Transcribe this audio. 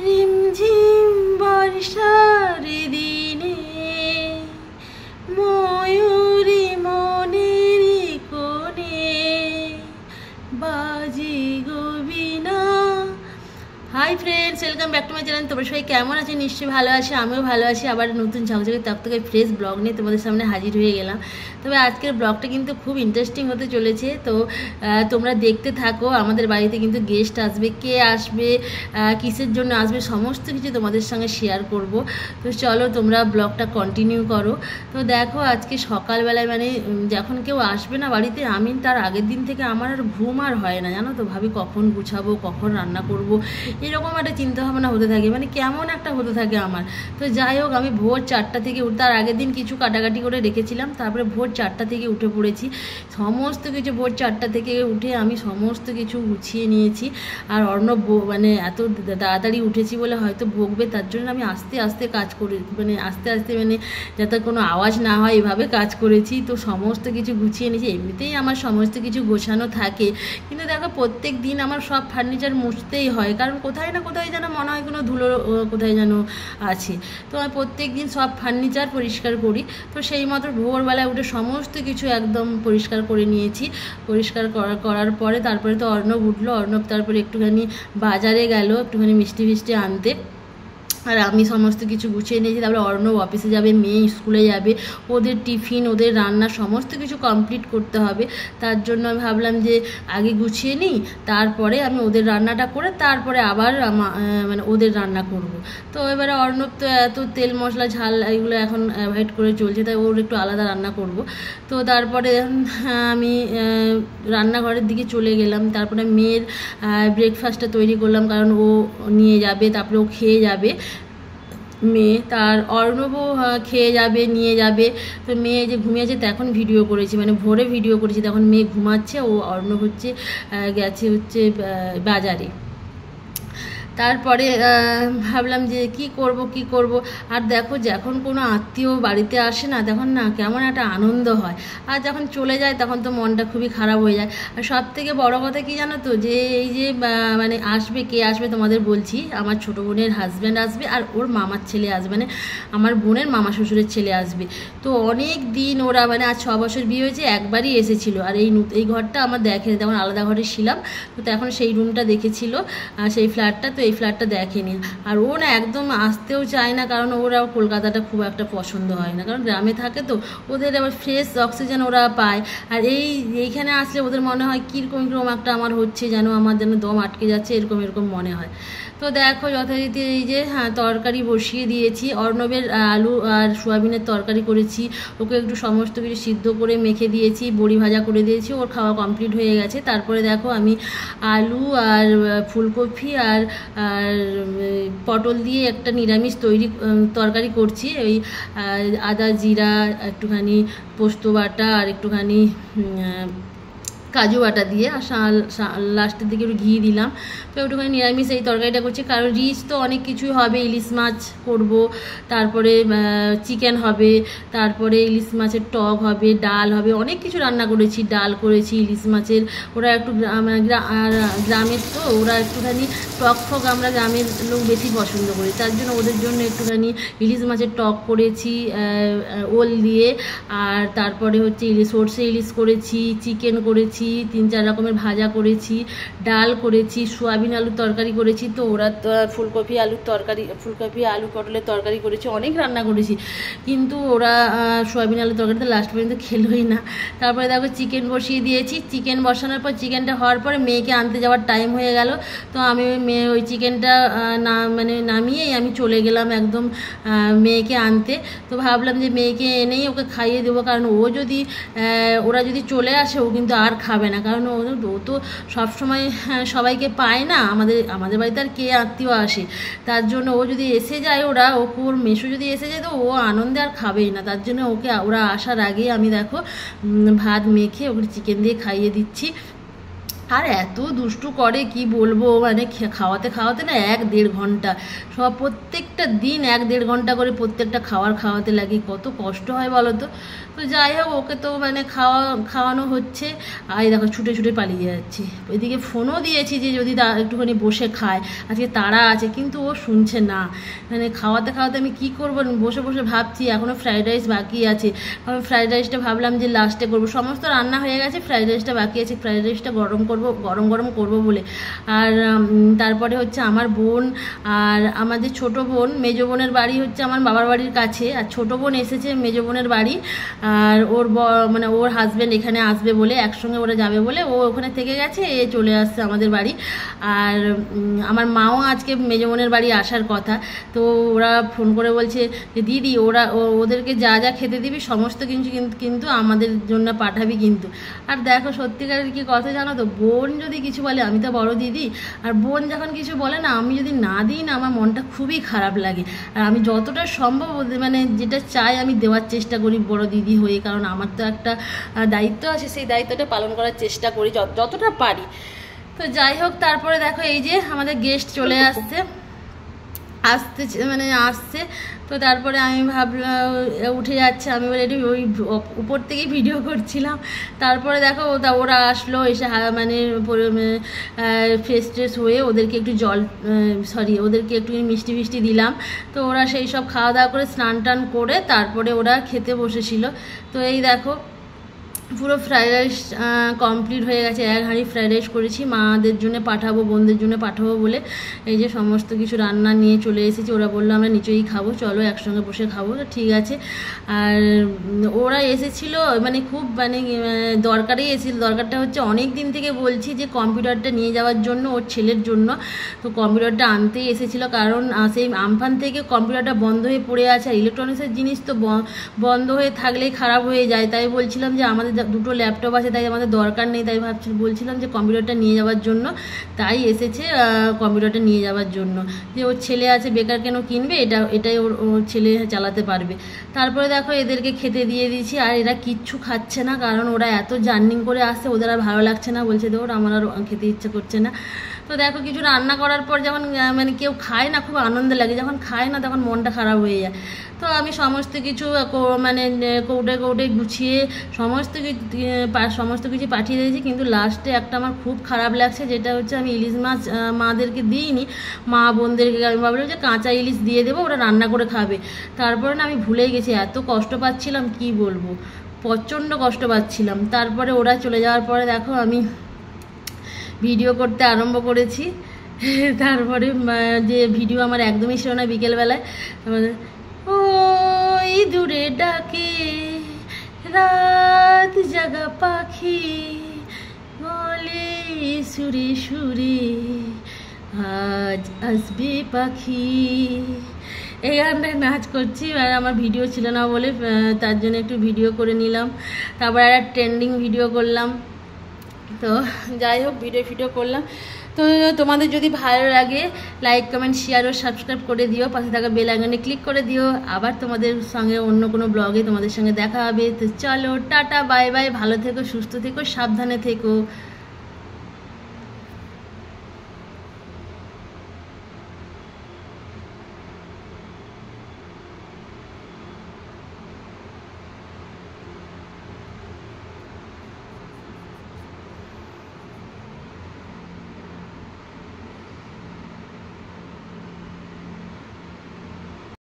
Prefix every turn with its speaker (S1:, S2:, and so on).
S1: রিমঝিম বর্ষার দিনে ময়ূরী মনের কোণে বাজে গো বীণা। Hi friends, welcome back to my channel. তোমরা সবাই কেমন আছে? নিশ্চয়ই ভালো আছি, আমিও ভালো আছি। আবার নতুন ঝকঝকে তকতকে ফ্রেশ ব্লগ নিয়ে তোমাদের সামনে হাজির হয়ে গেলাম। তবে আজকের ব্লগটা কিন্তু খুব ইন্টারেস্টিং হতে চলেছে, তো তোমরা দেখতে থাকো। আমাদের বাড়িতে কিন্তু গেস্ট আসবে, কে আসবে, কিসের জন্য আসবে, সমস্ত কিছু তোমাদের সঙ্গে শেয়ার করব। তো চলো তোমরা ব্লগটা কন্টিনিউ করো। তো দেখো আজকে সকালবেলায় মানে যখন কেউ আসবে না বাড়িতে, আমি তার আগের দিন থেকে আমার আর ঘুম আর হয় না, জানো তো। ভাবি কখন গুছাবো, কখন রান্না করব, এরকম একটা চিন্তাভাবনা হতে থাকে, মানে কেমন একটা হতে থাকে আমার। তো যাই হোক, আমি ভোর 4টা থেকে তার আগের দিন কিছু কাটাকাটি করে রেখেছিলাম, তারপরে ভোর 4টা থেকে উঠে পড়েছি। সমস্ত কিছু ভোর 4টা থেকে উঠে আমি সমস্ত কিছু গুছিয়ে নিয়েছি। আর অর্ণব মানে এত তাড়াতাড়ি উঠেছি বলে হয়তো বকবে, তার জন্য আমি আস্তে আস্তে কাজ করি, মানে আস্তে আস্তে, মানে যাতে কোনো আওয়াজ না হয় এভাবে কাজ করেছি। তো সমস্ত কিছু গুছিয়ে নিয়েছি। এমনিতেই আমার সমস্ত কিছু গোছানো থাকে, কিন্তু দেখো প্রত্যেক দিন আমার সব ফার্নিচার মুছতেই হয়, কারণ কোথায় না কোথায় যেন মনে হয় কোনো ধুলো কোথায় যেন আছে। তো আমি প্রত্যেক দিন সব ফার্নিচার পরিষ্কার করি। তো সেই মতো ভোরবেলায় উঠে সমস্ত কিছু একদম পরিষ্কার করে নিয়েছি। পরিষ্কার করার পরে তারপরে তো অর্ণব উঠলো। অর্ণব তারপরে একটুখানি বাজারে গেল, একটুখানি মিষ্টি ফিষ্টি আনতে। আর আমি সমস্ত কিছু গুছিয়ে নিয়েছি। তারপরে অর্ণব অফিসে যাবে, মেয়ে স্কুলে যাবে, ওদের টিফিন, ওদের রান্না সমস্ত কিছু কমপ্লিট করতে হবে। তার জন্য আমি ভাবলাম যে আগে গুছিয়ে নিই, তারপরে আমি ওদের রান্নাটা করে তারপরে আবার মানে ওদের রান্না করব। তো এবারে অর্ণব তো এত তেল মশলা ঝাল এগুলো এখন অ্যাভয়েড করে চলছে, তাই ওর একটু আলাদা রান্না করব। তো তারপরে আমি রান্নাঘরের দিকে চলে গেলাম। তারপরে মেয়ের ব্রেকফাস্টটা তৈরি করলাম, কারণ ও নিয়ে যাবে, তারপরে ও খেয়ে যাবে মেয়ে। তার অর্ণবও খেয়ে যাবে, নিয়ে যাবে। তো মেয়ে যে ঘুমিয়েছে তখন ভিডিও করেছি, মানে ভোরে ভিডিও করেছি, তখন মেয়ে ঘুমাচ্ছে। ও অর্ণব হচ্ছে গেছে হচ্ছে বাজারে। তারপরে ভাবলাম যে কি করব। আর দেখো যখন কোনো আত্মীয় বাড়িতে আসে না, তখন না কেমন একটা আনন্দ হয়, আর যখন চলে যায় তখন তো মনটা খুবই খারাপ হয়ে যায়। আর সব থেকে বড় কথা কি জানো তো, যে এই যে মানে আসবে, কে আসবে তোমাদের বলছি। আমার ছোটো বোনের হাজব্যান্ড আসবে, আর ওর মামার ছেলে আসবে, মানে আমার বোনের মামা শ্বশুরের ছেলে আসবে। তো অনেক দিন ওরা, মানে আজ 6 বছর বিয়ে হয়েছে, একবারই এসেছিলো। আর এই ঘরটা আমার দেখে, তখন আলাদা ঘরে ছিলাম, তো এখন সেই রুমটা দেখেছিল, সেই ফ্ল্যাটটা। তো এই ফ্ল্যাটটা দেখেনি। আর ও না একদম আসতেও চায় না, কারণ ওরা কলকাতাটা খুব একটা পছন্দ হয় না, কারণ গ্রামে থাকে তো, ওদের আবার ফ্রেশ অক্সিজেন ওরা পায়। আর এইখানে আসলে ওদের মনে হয় কীরকম একটা আমার হচ্ছে, যেন আমার যেন দম আটকে যাচ্ছে, এরকম মনে হয়। তো দেখো যথারীতি এই যে তরকারি বসিয়ে দিয়েছি। অর্ণবের আলু আর সোয়াবিনের তরকারি করেছি, ওকে একটু সমস্ত কিছু সিদ্ধ করে মেখে দিয়েছি, বড়ি ভাজা করে দিয়েছি, ওর খাওয়া কমপ্লিট হয়ে গেছে। তারপরে দেখো আমি আলু আর ফুলকপি আর পটল দিয়ে একটা নিরামিষ তরকারি করছি। ওই আদা জিরা, একটুখানি পোস্ত বাটা, আর একটুখানি কাজু বাটা দিয়ে, আর লাস্টের দিকে একটু ঘি দিলাম। তো একটুখানি নিরামিষ এই তরকারিটা করছি, কারণ রিচ তো অনেক কিছুই হবে। ইলিশ মাছ করব, তারপরে চিকেন হবে, তারপরে ইলিশ মাছের টক হবে, ডাল হবে, অনেক কিছু রান্না করেছি। ডাল করেছি ইলিশ মাছের। ওরা একটু গ্রামের তো, ওরা একটুখানি টক আমরা গ্রামের লোক বেশি পছন্দ করি, তার জন্য ওদের জন্য একটুখানি ইলিশ মাছের টক করেছি ওল দিয়ে। আর তারপরে হচ্ছে সর্ষে ইলিশ করেছি, চিকেন করেছি, 3-4 রকমের ভাজা করেছি, ডাল করেছি, সোয়াবিন আলুর তরকারি করেছি। তো ওরা তো ফুলকপি আলু পটলের তরকারি করেছি, অনেক রান্না করেছি, কিন্তু ওরা সোয়াবিন আলুর তরকারিটা লাস্ট পর্যন্ত খেলোই না। তারপরে দেখো চিকেন বসিয়ে দিয়েছি। চিকেন বসানোর পর, চিকেনটা হওয়ার পরে মেয়েকে আনতে যাওয়ার টাইম হয়ে গেল। তো আমি ওই চিকেনটা নামিয়েই আমি চলে গেলাম একদম মেয়েকে আনতে। তো ভাবলাম যে মেয়েকে এনেই ওকে খাইয়ে দেবো, কারণ ওরা যদি চলে আসে ও কিন্তু আর খাবে না, কারণ ও তো সবসময় সবাইকে পায় না। আমাদের বাড়িতে আর কে আত্মীয় আসে, তার জন্য ও যদি এসে যায়, ওর মেসো যদি এসে যায়, তো ও আনন্দে আর খাবেই না। তার জন্য ওরা আসার আগেই আমি দেখো ভাত মেখে ওকে চিকেন দিয়ে খাইয়ে দিচ্ছি। আর এত দুষ্টু করে কি বলবো, মানে খাওয়াতে খাওয়াতে না 1-1.5 ঘন্টা, সব প্রত্যেকটা দিন 1-1.5 ঘন্টা করে প্রত্যেকটা খাওয়াতে লাগে, কত কষ্ট হয় বলো তো। তো যাই হোক, ওকে তো মানে খাওয়ানো হচ্ছে, আর দেখো ছুটে ছুটে পালিয়ে যাচ্ছে। ওইদিকে ফোনও দিয়েছি যে যদি একটুখানি বসে খায়, আজকে তাড়া আছে, কিন্তু ও শুনছে না। মানে খাওয়াতে খাওয়াতে আমি কি করবো, বসে বসে ভাবছি এখনও ফ্রাইড রাইস বাকি আছে। আমি ফ্রাইড রাইসটা ভাবলাম যে লাস্টে করবো, সমস্ত রান্না হয়ে গেছে, ফ্রাইড রাইসটা বাকি আছে, ফ্রাইড রাইসটা গরম গরম করবো বলে। আর তারপরে হচ্ছে আমার বোন আর আমাদের ছোট বোন, মেজো বোনের বাড়ি হচ্ছে আমার বাবার বাড়ির কাছে, আর ছোট বোন এসেছে মেজো বোনের বাড়ি, আর ওর মানে ওর হাজব্যান্ড এখানে আসবে বলে, একসঙ্গে ওরা যাবে বলে ও ওখানে থেকে গেছে, এ চলে আসছে আমাদের বাড়ি। আর আমার মাও আজকে মেজো বোনের বাড়ি আসার কথা। তো ওরা ফোন করে বলছে যে দিদি ওদেরকে যা যা খেতে দিবি সমস্ত কিছু কিন্তু আমাদের জন্য পাঠাবি কিন্তু। আর দেখো সত্যিকারের কি কথা জানো তো, বোন যদি কিছু বলে, আমি তো বড় দিদি, আর বোন যখন কিছু বলে না, আমি যদি না দিই না, আমার মনটা খুবই খারাপ লাগে। আর আমি যতটা সম্ভব মানে যেটা চাই আমি দেওয়ার চেষ্টা করি বড় দিদি হয়ে, কারণ আমার তো একটা দায়িত্ব আছে, সেই দায়িত্বটা পালন করার চেষ্টা করি যতটা পারি। তো যাই হোক, তারপরে দেখো এই যে আমাদের গেস্ট চলে আসছে, আসছে। তো তারপরে আমি ভাবলাম উঠে যাচ্ছে, আমি বলে একটু ওই উপর থেকেই ভিডিও করছিলাম। তারপরে দেখো ওরা আসলো, এসে মানে ফ্রেশ ট্রেশ হয়ে ওদেরকে একটু ওদেরকে একটু মিষ্টি দিলাম। তো ওরা সেই সব খাওয়া দাওয়া করে স্নান টান করে তারপরে ওরা খেতে বসেছিল। তো এই দেখো পুরো ফ্রাইড রাইস কমপ্লিট হয়ে গেছে, 1 হাঁড়ি ফ্রাইড রাইস করেছি, মাদের জন্য পাঠাবো, বোনদের জন্য পাঠাবো বলে এই যে সমস্ত কিছু রান্না নিয়ে চলে এসেছি। ওরা বললো আমরা নিচেই খাবো, চলো একসঙ্গে বসে খাবো, ঠিক আছে। আর ওরা এসেছিল মানে খুব মানে দরকারেই এসেছিল, দরকারটা হচ্ছে অনেক দিন থেকে বলছি যে কম্পিউটারটা নিয়ে যাওয়ার জন্য, ওর ছেলের জন্য। তো কম্পিউটারটা আনতেই এসেছিল, কারণ সেই আমফান থেকে কম্পিউটারটা বন্ধ হয়ে পড়ে আছে, আর ইলেকট্রনিক্সের জিনিস তো বন্ধ হয়ে থাকলেই খারাপ হয়ে যায়। তাই বলছিলাম যে আমাদের 2টো ল্যাপটপ আছে, তাই আমাদের দরকার নেই, তাই বলছিলাম যে কম্পিউটারটা নিয়ে যাওয়ার জন্য। তাই এসেছে কম্পিউটারটা নিয়ে যাওয়ার জন্য, যে ওর ছেলে আছে বেকার কেন কিনবে, এটাই ওর ছেলে চালাতে পারবে। তারপরে দেখো এদেরকে খেতে দিয়ে দিয়েছি, আর এরা কিচ্ছু খাচ্ছে না, কারণ ওরা এত জার্নিং করে আসছে, ওদের আর ভালো লাগছে না, বলছে ওর আমার আর খেতে ইচ্ছে করছে না। তো দেখো কিছু রান্না করার পর যখন মানে কেউ খায় না, খুব আনন্দ লাগে, যখন খায় না তখন মনটা খারাপ হয়ে যায়। তো আমি সমস্ত কিছু মানে কৌটে গুছিয়ে সমস্ত কিছু পাঠিয়ে দিয়েছি, কিন্তু লাস্টে একটা আমার খুব খারাপ লাগছে, যেটা হচ্ছে আমি ইলিশ মাছ মাদেরকে দিইনি, মা বোনদেরকে আমি ভাবলাম যে কাঁচা ইলিশ দিয়ে দেবো, ওরা রান্না করে খাবে। তারপরে না আমি ভুলেই গেছি, এত কষ্ট পাচ্ছিলাম কি বলবো, প্রচণ্ড কষ্ট পাচ্ছিলাম। তারপরে ওরা চলে যাওয়ার পরে দেখো আমি ভিডিও করতে আরম্ভ করেছি। তারপরে যে ভিডিও আমার একদমই ছিল না বিকেলবেলায়, ওই দূরে ডাকে রাত জাগা পাখি বলে সুরে সুরে আজ আসবে পাখি, এই গানটায় নাচ করছি। আর আমার ভিডিও ছিল না বলে তার জন্য একটু ভিডিও করে নিলাম, তারপর একটা ট্রেন্ডিং ভিডিও করলাম। তো যাই হোক ভিডিও করলাম। তো তোমাদের যদি ভালো লাগে লাইক কমেন্ট শেয়ার ও সাবস্ক্রাইব করে দিও, পাশে থাকা বেল আইকনে ক্লিক করে দিও। আবার তোমাদের সঙ্গে অন্য কোনো ব্লগে তোমাদের সঙ্গে দেখা হবে। তো চলো টাটা বাই বাই, ভালো থেকো, সুস্থ থেকো, সাবধানে থেকো।